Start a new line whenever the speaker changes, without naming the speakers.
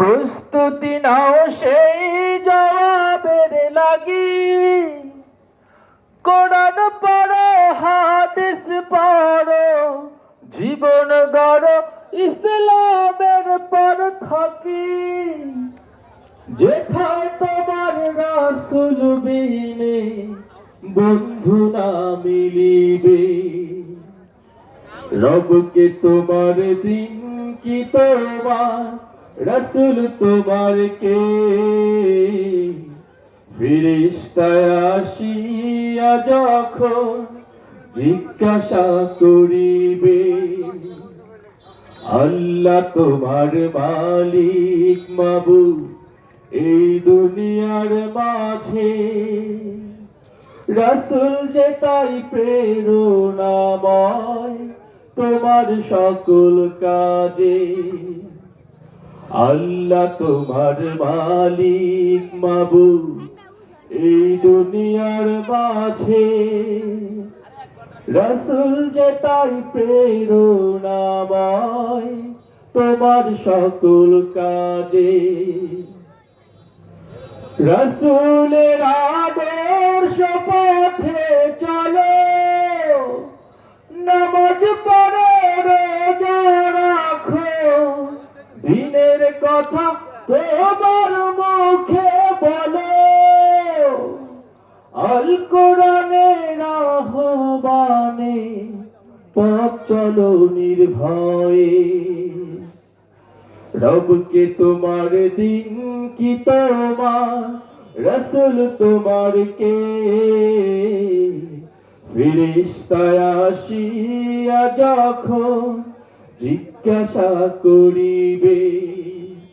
প্রস্তুতি নাও সেই জবাবের লাগি, কোরআন পড়ো হাদিস পড়ো, জীবন গড়ো ইসলামের পর থাকি। যেথায় তোমার রাসূল বিনে বন্ধু না মিলিবে, রবকে তোমার দিন কি তোমার রাসূল তোমার কে। ফেরেশতায় আসিয়া যখন জিজ্ঞাসা করিবে, আল্লাহ তোমার মালিক মাবুদ এই দুনিয়ার মাঝে, রাসূল যে তাই প্রেরণাময় তোমার সকল কাজে। আল্লাহ তোমার মালিক মাবুদ এই দুনিয়ার মাঝে, রাসূল যে তাই প্রেরণাময় তোমার সকল কাজে। রাসূলের আদর্শ পথে চলো, নামাজ পড়ো রোজা রাখো, দিনের কথা তোমার মুখে বলো, আল কোরআনের আহ্বানে পথ চলো নির্ভয়ে। রবকে তোমার দিন কি তোমার রাসূল তোমার কে। ফেরেশতায় আসিয়া যখন জিজ্ঞাসা করিবে,